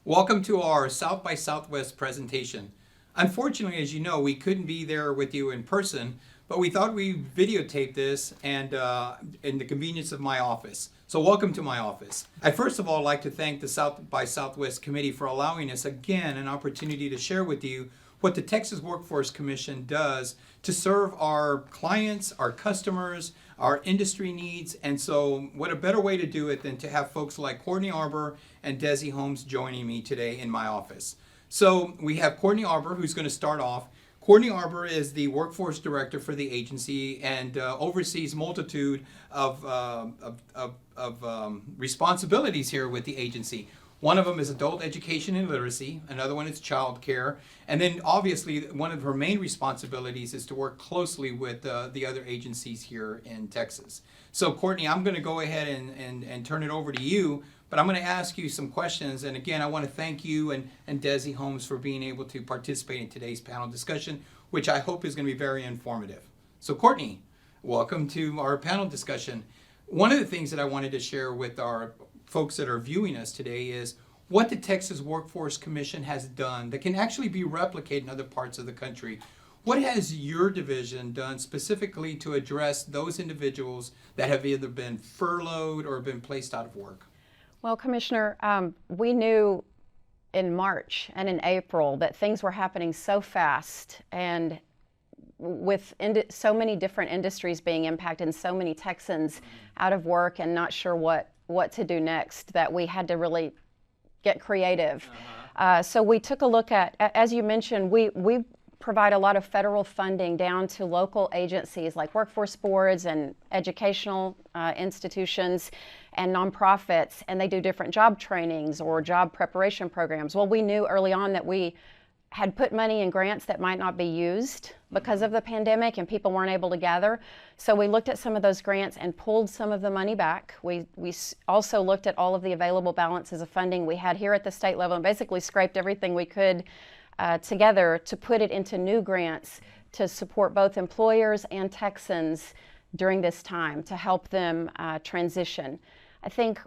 Welcome to our South by Southwest presentation. Unfortunately, as you know, we couldn't be there with you in person, but we thought we'd videotape this and in the convenience of my office. So welcome to my office. I'd first of all like to thank the South by Southwest Committee for allowing us again an opportunity to share with you what the Texas Workforce Commission does to serve our clients, our customers, our industry needs. And so what a better way to do it than to have folks like Courtney Arbor and Desi Holmes joining me today in my office. So we have Courtney Arbor, who's going to start off. Courtney Arbor is the workforce director for the agency and oversees multitude of responsibilities here with the agency. One of them is adult education and literacy, another one is child care, and then obviously one of her main responsibilities is to work closely with the other agencies here in Texas. So Courtney, I'm going to go ahead and turn it over to you, but I'm going to ask you some questions, and again, I want to thank you and Desi Holmes for being able to participate in today's panel discussion, which I hope is going to be very informative. So Courtney, welcome to our panel discussion. One of the things that I wanted to share with our folks that are viewing us today is what the Texas Workforce Commission has done that can actually be replicated in other parts of the country. What has your division done specifically to address those individuals that have either been furloughed or been placed out of work? Well, Commissioner, we knew in March and in April that things were happening so fast, and with so many different industries being impacted and so many Texans out of work and not sure what to do next, that we had to really get creative. So we took a look at, as you mentioned, we provide a lot of federal funding down to local agencies like workforce boards and educational institutions and nonprofits, and they do different job trainings or job preparation programs. Well, we knew early on that we had put money in grants that might not be used because of the pandemic and people weren't able to gather. So we looked at some of those grants and pulled some of the money back. We also looked at all of the available balances of funding we had here at the state level and basically scraped everything we could together to put it into new grants to support both employers and Texans during this time to help them transition. I think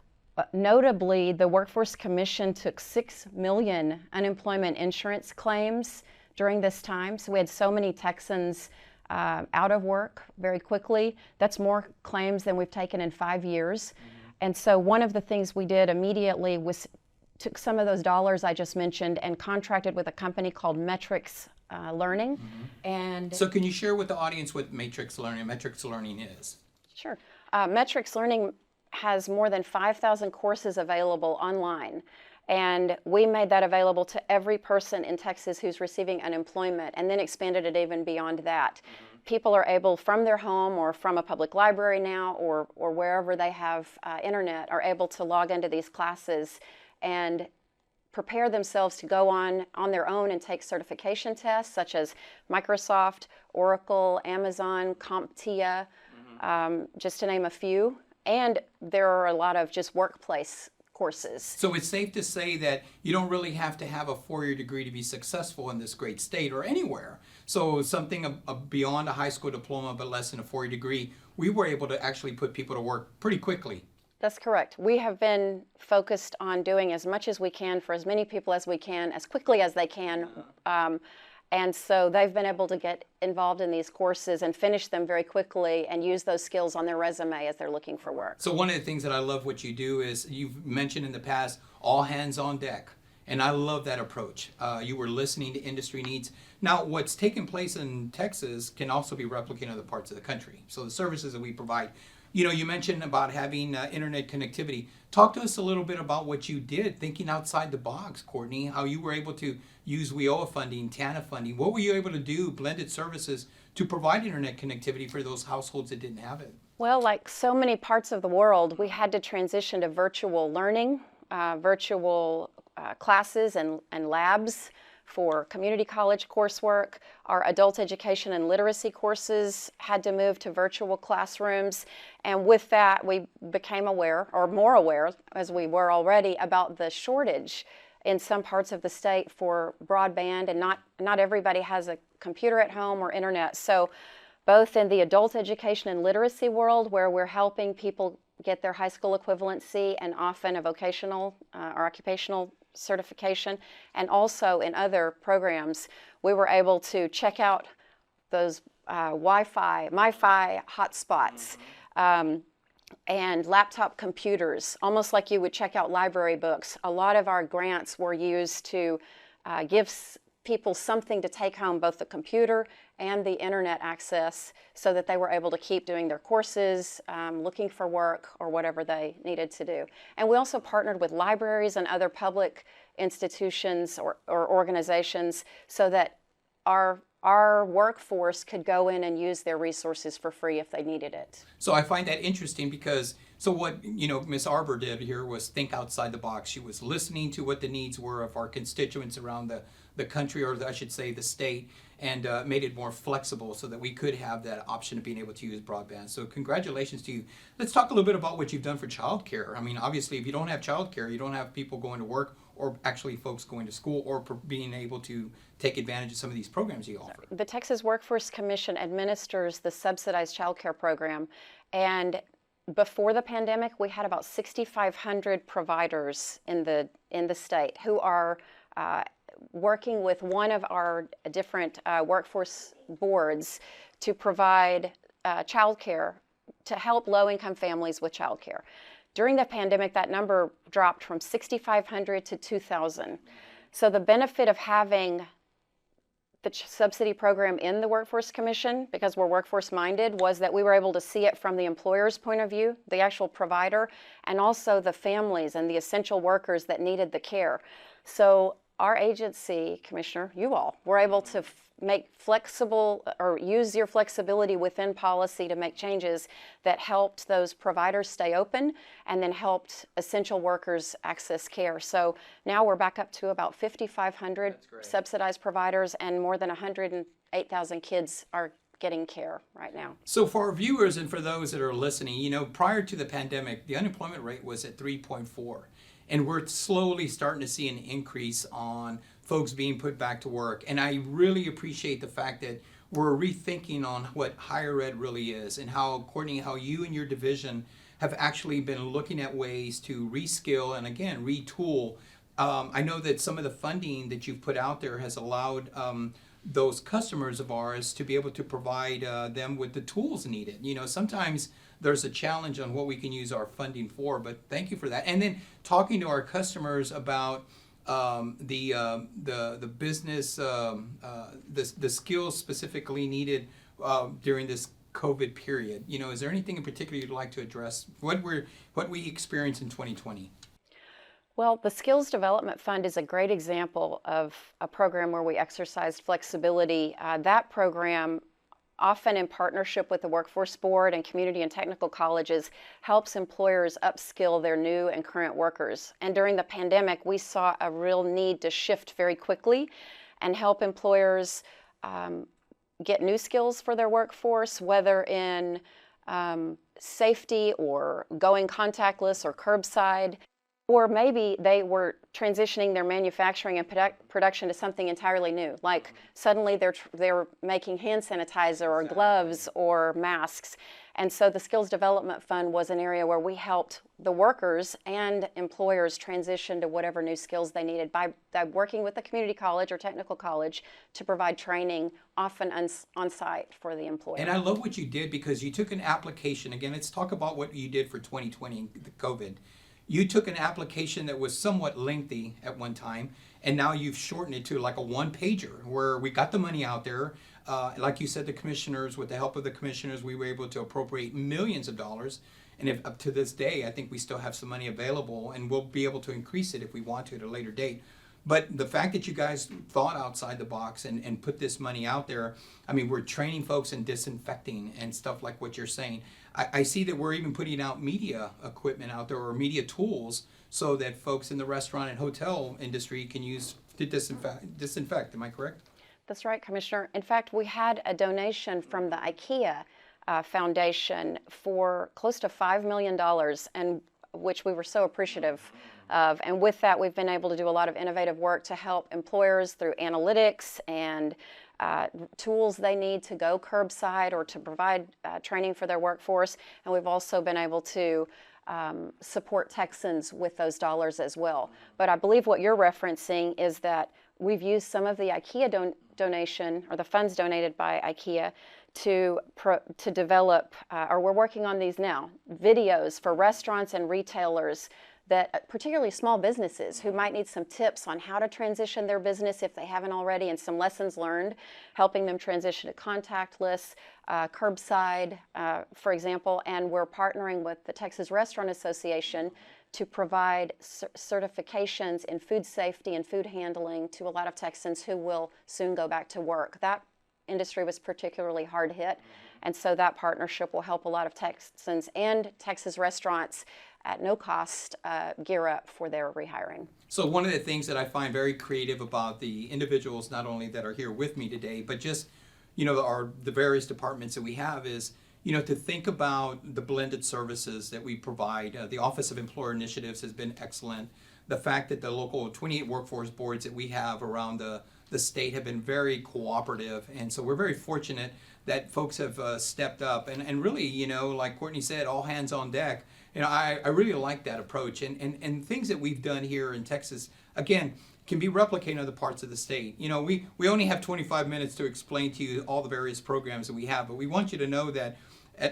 notably, the Workforce Commission took 6 million unemployment insurance claims during this time. So we had so many Texans out of work very quickly. That's more claims than we've taken in 5 years. And so one of the things we did immediately was took some of those dollars I just mentioned and contracted with a company called Metrics Learning. And so can you share with the audience what Metrics Learning is? Sure. Metrics Learning has more than 5,000 courses available online, and we made that available to every person in Texas who's receiving unemployment, and then expanded it even beyond that. People are able, from their home or from a public library now or wherever they have internet, are able to log into these classes and prepare themselves to go on their own and take certification tests such as Microsoft, Oracle, Amazon, CompTIA, just to name a few. And there are a lot of just workplace courses. So it's safe to say that you don't really have to have a 4-year degree to be successful in this great state or anywhere. So something beyond a high school diploma but less than a 4-year degree, we were able to actually put people to work pretty quickly. That's correct. We have been focused on doing as much as we can for as many people as we can, as quickly as they can. And so they've been able to get involved in these courses and finish them very quickly and use those skills on their resume as they're looking for work. So one of the things that I love what you do is you've mentioned in the past, all hands on deck. And I love that approach. You were listening to industry needs. Now, what's taking place in Texas can also be replicated in other parts of the country. So the services that we provide, you mentioned about having internet connectivity. Talk to us a little bit about what you did, thinking outside the box, Courtney, how you were able to use WIOA funding, TANF funding. What were you able to do, blended services, to provide internet connectivity for those households that didn't have it? Well, like so many parts of the world, we had to transition to virtual learning, virtual classes and labs for community college coursework. Our adult education and literacy courses had to move to virtual classrooms. And with that, we became aware, or more aware, as we were already, about the shortage in some parts of the state for broadband, and not everybody has a computer at home or internet. So both in the adult education and literacy world, where we're helping people get their high school equivalency and often a vocational or occupational certification, and also in other programs, we were able to check out those Wi-Fi, MiFi hotspots, and laptop computers, almost like you would check out library books. A lot of our grants were used to give people something to take home, both the computer and the internet access, so that they were able to keep doing their courses, looking for work, or whatever they needed to do. And we also partnered with libraries and other public institutions or organizations so that our workforce could go in and use their resources for free if they needed it. So I find that interesting because, so what, Ms. Arbor did here was think outside the box. She was listening to what the needs were of our constituents around the country, or I should say the state, and made it more flexible so that we could have that option of being able to use broadband. So congratulations to you. Let's talk a little bit about what you've done for childcare. I mean, obviously, if you don't have childcare, you don't have people going to work, or actually folks going to school, or being able to take advantage of some of these programs you offer. The Texas Workforce Commission administers the subsidized childcare program, and before the pandemic, we had about 6,500 providers in the state who are working with one of our different workforce boards to provide childcare to help low-income families with childcare. During the pandemic, that number dropped from 6,500 to 2,000. So the benefit of having the subsidy program in the Workforce Commission, because we're workforce minded, was that we were able to see it from the employer's point of view, the actual provider, and also the families and the essential workers that needed the care. So our agency, Commissioner, you all, were able to make flexible, or use your flexibility within policy to make changes that helped those providers stay open and then helped essential workers access care. So now we're back up to about 5,500 subsidized providers, and more than 108,000 kids are getting care right now. So for our viewers and for those that are listening, prior to the pandemic, the unemployment rate was at 3.4. And we're slowly starting to see an increase on folks being put back to work. And I really appreciate the fact that we're rethinking on what higher ed really is, and how, Courtney, how you and your division have actually been looking at ways to reskill and, again, retool. I know that some of the funding that you've put out there has allowed those customers of ours to be able to provide them with the tools needed. Sometimes there's a challenge on what we can use our funding for, but thank you for that. And then talking to our customers about the business, the skills specifically needed during this COVID period. Is there anything in particular you'd like to address? What we experienced in 2020? Well, the Skills Development Fund is a great example of a program where we exercised flexibility. That program, often in partnership with the Workforce Board and community and technical colleges, helps employers upskill their new and current workers. And during the pandemic, we saw a real need to shift very quickly and help employers get new skills for their workforce, whether in safety or going contactless or curbside. Or maybe they were transitioning their manufacturing and production to something entirely new, like suddenly they're making hand sanitizer or gloves or masks. And so the Skills Development Fund was an area where we helped the workers and employers transition to whatever new skills they needed by working with the community college or technical college to provide training, often on site for the employer. And I love what you did, because you took an application. Again, let's talk about what you did for 2020, the COVID. You took an application that was somewhat lengthy at one time, and now you've shortened it to like a one-pager where we got the money out there. Like you said, the commissioners, with the help of the commissioners, we were able to appropriate millions of dollars. And if up to this day, I think we still have some money available, and we'll be able to increase it if we want to at a later date. But the fact that you guys thought outside the box and put this money out there, I mean, we're training folks in disinfecting and stuff like what you're saying. I see that we're even putting out media equipment out there, or media tools, so that folks in the restaurant and hotel industry can use to disinfect. Am I correct? That's right, Commissioner. In fact, we had a donation from the IKEA Foundation for close to $5 million, and which we were so appreciative of. And with that, we've been able to do a lot of innovative work to help employers through analytics and tools they need to go curbside or to provide training for their workforce. And we've also been able to support Texans with those dollars as well. But I believe what you're referencing is that we've used some of the IKEA donation or the funds donated by IKEA to develop, or we're working on these now, videos for restaurants and retailers that, particularly small businesses who might need some tips on how to transition their business if they haven't already, and some lessons learned, helping them transition to contactless, curbside, for example. And we're partnering with the Texas Restaurant Association to provide certifications in food safety and food handling to a lot of Texans who will soon go back to work. That industry was particularly hard hit, and so that partnership will help a lot of Texans and Texas restaurants at no cost gear up for their rehiring. So one of the things that I find very creative about the individuals, not only that are here with me today, but just, the various departments that we have is, to think about the blended services that we provide. The Office of Employer Initiatives has been excellent. The fact that the local 28 workforce boards that we have around the state have been very cooperative, and so we're very fortunate that folks have stepped up and really, like Courtney said, all hands on deck. I really like that approach, and things that we've done here in Texas, again, can be replicated in other parts of the state. We only have 25 minutes to explain to you all the various programs that we have, but we want you to know that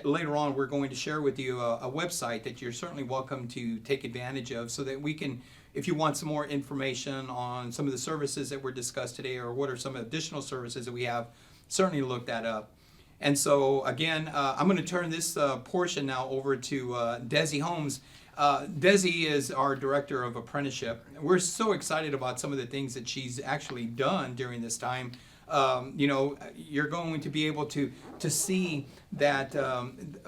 later on we're going to share with you a website that you're certainly welcome to take advantage of, so that we can, if you want some more information on some of the services that were discussed today, or what are some additional services that we have, certainly look that up. And so again, I'm going to turn this portion now over to Desi Holmes. Desi is our Director of Apprenticeship. We're so excited about some of the things that she's actually done during this time. You're going to be able to see that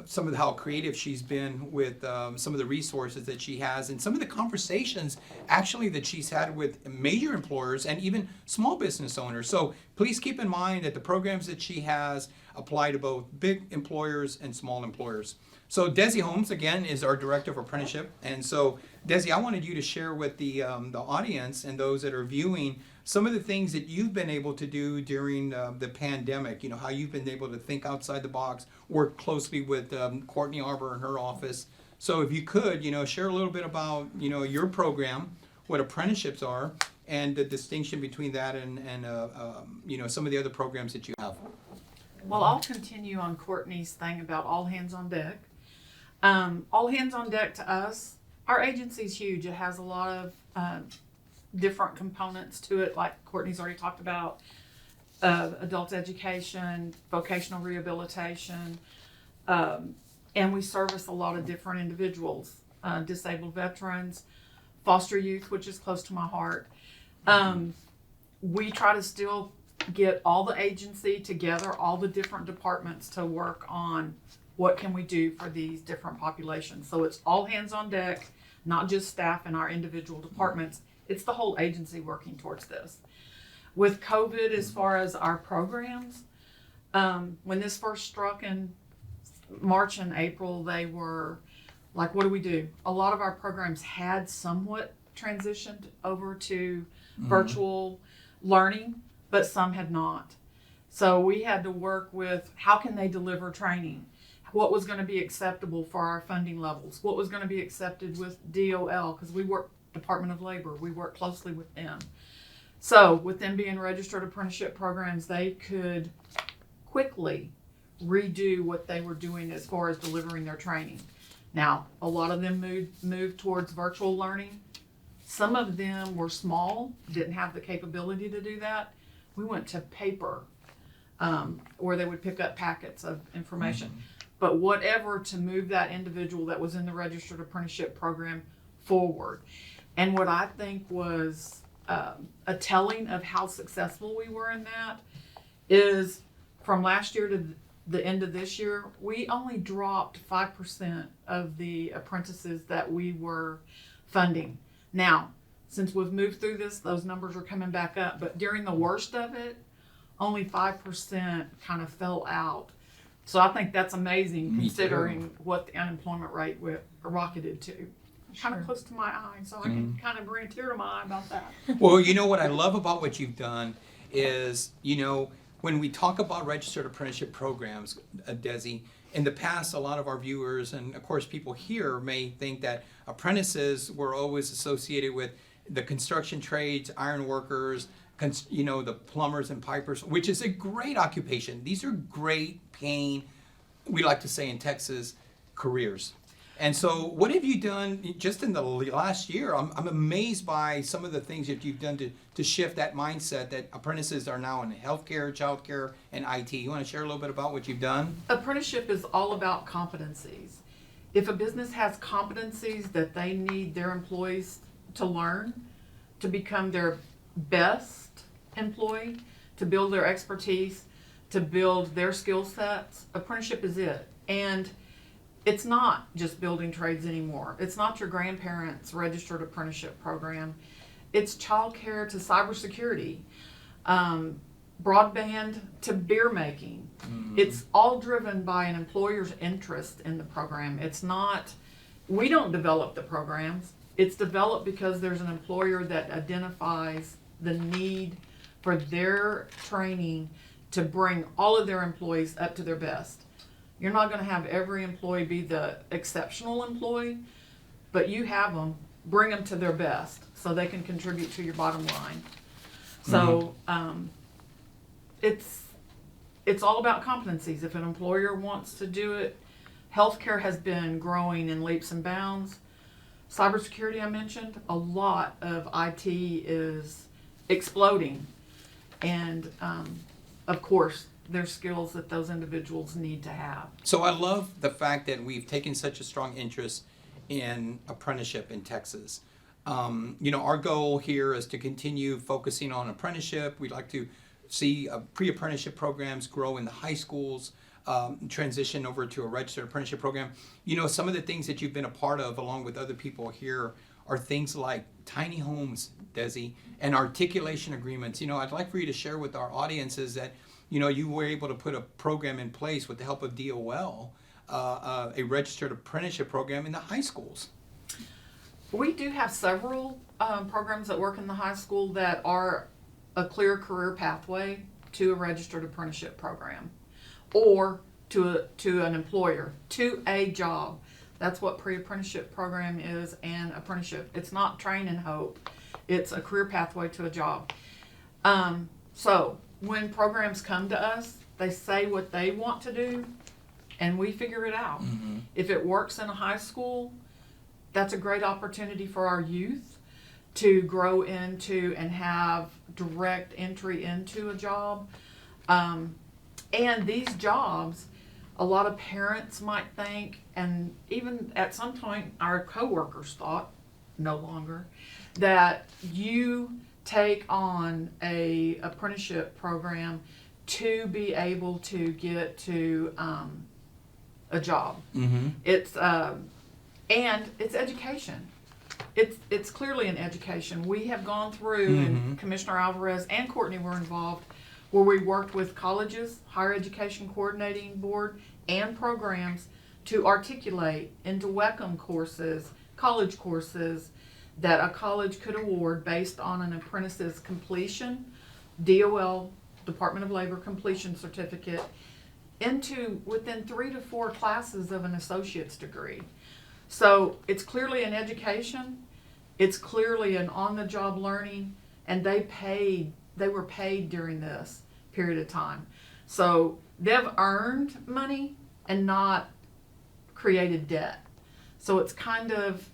some of how creative she's been with some of the resources that she has, and some of the conversations actually that she's had with major employers and even small business owners. So please keep in mind that the programs that she has apply to both big employers and small employers. So Desi Holmes, again, is our Director of Apprenticeship. And so, Desi, I wanted you to share with the audience and those that are viewing some of the things that you've been able to do during the pandemic, how you've been able to think outside the box, work closely with Courtney Arbor and her office. So if you could, share a little bit about, your program, what apprenticeships are, and the distinction between that and some of the other programs that you have. Well, I'll continue on Courtney's thing about all hands on deck. All hands on deck to us, our agency's huge. It has a lot of different components to it, like Courtney's already talked about, adult education, vocational rehabilitation, and we service a lot of different individuals, disabled veterans, foster youth, which is close to my heart. We try to still get all the agency together, all the different departments to work on what can we do for these different populations. So it's all hands on deck, not just staff in our individual departments. It's the whole agency working towards this. With COVID, as far as our programs, when this first struck in March and April, they were like, what do we do? A lot of our programs had somewhat transitioned over to virtual learning, but some had not. So we had to work with how can they deliver training? What was going to be acceptable for our funding levels? What was going to be accepted with DOL? Because we work Department of Labor. We work closely with them. So with them being registered apprenticeship programs, they could quickly redo what they were doing as far as delivering their training. Now, a lot of them moved towards virtual learning. Some of them were small, didn't have the capability to do that. We went to paper, where they would pick up packets of information. But whatever to move that individual that was in the registered apprenticeship program forward. And what I think was a telling of how successful we were in that is from last year to the end of this year, we only dropped 5% of the apprentices that we were funding. Now, since we've moved through this, those numbers are coming back up. But during the worst of it, only 5% kind of fell out. So I think that's amazing considering what the unemployment rate rocketed to. kind of close to my eye, so I can kind of bring a tear to my eye about that. Well, you know what I love about what you've done is, when we talk about registered apprenticeship programs, Desi, in the past, a lot of our viewers and of course people here may think that apprentices were always associated with the construction trades, iron workers, the plumbers and pipers, which is a great occupation. These are great paying, we like to say in Texas, careers. And so what have you done just in the last year? I'm amazed by some of the things that you've done to shift that mindset that apprentices are now in healthcare, childcare, and IT. You want to share a little bit about what you've done? Apprenticeship is all about competencies. If a business has competencies that they need their employees to learn to become their best employee, to build their expertise, to build their skill sets, apprenticeship is it. And it's not just building trades anymore. It's not your grandparents' registered apprenticeship program. It's childcare to cybersecurity, broadband to beer making. It's all driven by an employer's interest in the program. It's not, we don't develop the programs. It's developed because there's an employer that identifies the need for their training to bring all of their employees up to their best. You're not going to have every employee be the exceptional employee, but you have them, bring them to their best so they can contribute to your bottom line. So it's all about competencies. If an employer wants to do it, healthcare has been growing in leaps and bounds. Cybersecurity, I mentioned, a lot of IT is exploding. And of course, there's skills that those individuals need to have. So I love the fact that we've taken such a strong interest in apprenticeship in Texas. Our goal here is to continue focusing on apprenticeship. We'd like to see pre-apprenticeship programs grow in the high schools, transition over to a registered apprenticeship program. Some of the things that you've been a part of along with other people here are things like tiny homes, Desi, and articulation agreements. I'd like for you to share with our audiences that you were able to put a program in place with the help of DOL, a registered apprenticeship program in the high schools. We do have several programs that work in the high school that are a clear career pathway to a registered apprenticeship program or to an employer, to a job. That's what pre-apprenticeship program is and apprenticeship. It's not train and hope. It's a career pathway to a job. So when programs come to us, they say what they want to do, and we figure it out. If it works in a high school, that's a great opportunity for our youth to grow into and have direct entry into a job. And these jobs, a lot of parents might think, and even at some point our coworkers thought, no longer, that you take on a apprenticeship program to be able to get to a job. It's and it's education. It's clearly an education. We have gone through, and Commissioner Alvarez and Courtney were involved, where we worked with colleges, higher education coordinating board, and programs to articulate into WECM courses, college courses, that a college could award based on an apprentice's completion, DOL, Department of Labor completion certificate, into within 3 to 4 classes of an associate's degree. So it's clearly an education, it's clearly an on-the-job learning, and they were paid during this period of time. So they've earned money and not created debt. So it's kind of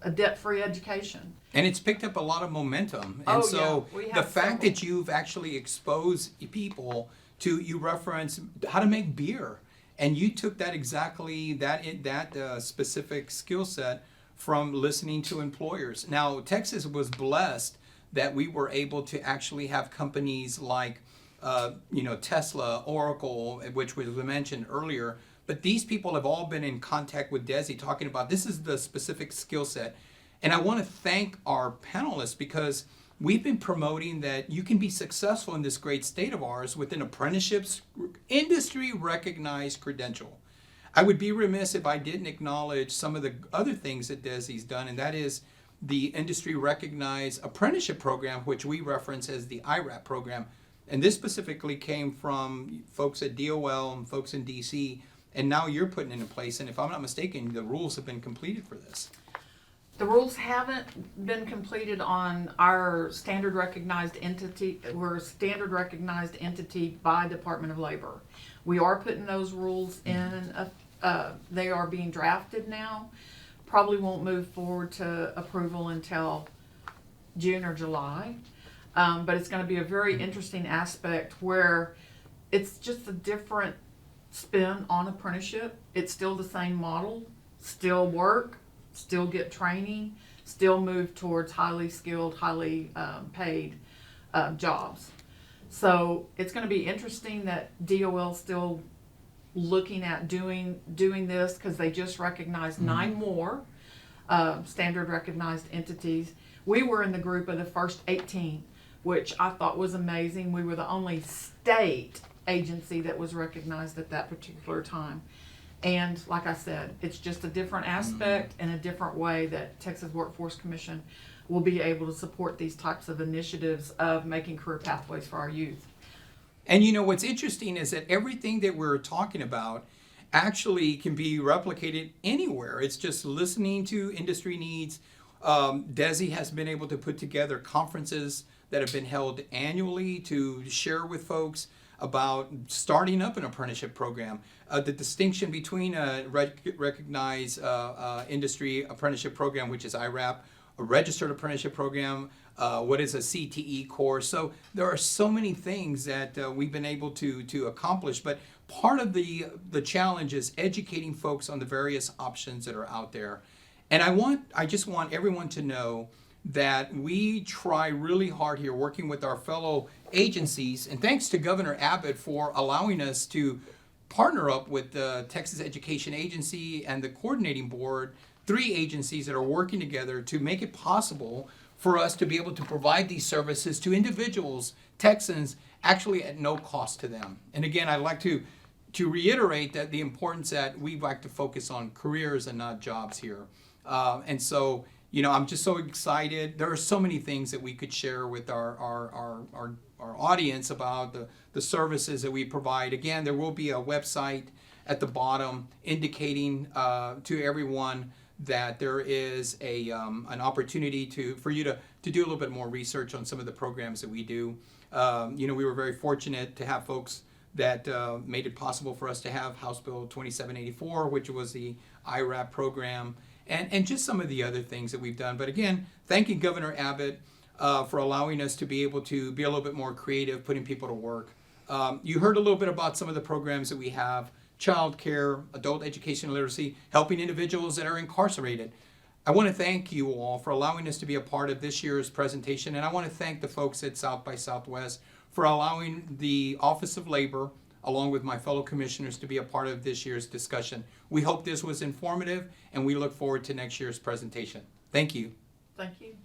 a debt-free education. And it's picked up a lot of momentum. And the fact that you've actually exposed people to, you reference how to make beer, and you took that exactly, that specific skill set from listening to employers. Now, Texas was blessed that we were able to actually have companies like, Tesla, Oracle, which was mentioned earlier. But these people have all been in contact with Desi talking about this is the specific skill set. And I want to thank our panelists because we've been promoting that you can be successful in this great state of ours with an apprenticeship's industry recognized credential. I would be remiss if I didn't acknowledge some of the other things that DESI's done, and that is the industry recognized apprenticeship program, which we reference as the IRAP program. And this specifically came from folks at DOL and folks in DC, and now you're putting it in place. And if I'm not mistaken, the rules have been completed for this. The rules haven't been completed on our standard recognized entity. We're a standard recognized entity by Department of Labor. We are putting those rules in, they are being drafted now. Probably won't move forward to approval until June or July. But it's going to be a very interesting aspect where it's just a different spin on apprenticeship. It's still the same model, still work, still get training, still move towards highly skilled, highly paid jobs. So it's going to be interesting that DOL still looking at doing this, because they just recognized 9 more standard recognized entities. We were in the group of the first 18, which I thought was amazing. We were the only state agency that was recognized at that particular time. And like I said, it's just a different aspect and a different way that Texas Workforce Commission will be able to support these types of initiatives of making career pathways for our youth. And you know, what's interesting is that everything that we're talking about actually can be replicated anywhere. It's just listening to industry needs. DESI has been able to put together conferences that have been held annually to share with folks about starting up an apprenticeship program. The distinction between a recognized industry apprenticeship program, which is IRAP, a registered apprenticeship program, what is a CTE course. So there are so many things that we've been able to accomplish, but part of the challenge is educating folks on the various options that are out there. And I just want everyone to know that we try really hard here working with our fellow agencies, and thanks to Governor Abbott for allowing us to partner up with the Texas Education Agency and the Coordinating Board, 3 agencies that are working together to make it possible for us to be able to provide these services to individuals, Texans, actually at no cost to them. And again, I'd like to reiterate that the importance that we like to focus on careers and not jobs here. And so, you know, I'm just so excited. There are so many things that we could share with our audience about the services that we provide. Again, there will be a website at the bottom indicating to everyone that there is an opportunity for you to do a little bit more research on some of the programs that we do. You know, we were very fortunate to have folks that made it possible for us to have House Bill 2784, which was the IRAP program, and just some of the other things that we've done. But again, thanking Governor Abbott for allowing us to be able to be a little bit more creative, putting people to work. You heard a little bit about some of the programs that we have: child care, adult education and literacy, helping individuals that are incarcerated. I want to thank you all for allowing us to be a part of this year's presentation, and I want to thank the folks at South by Southwest for allowing the Office of Labor, along with my fellow commissioners, to be a part of this year's discussion. We hope this was informative, and we look forward to next year's presentation. Thank you. Thank you.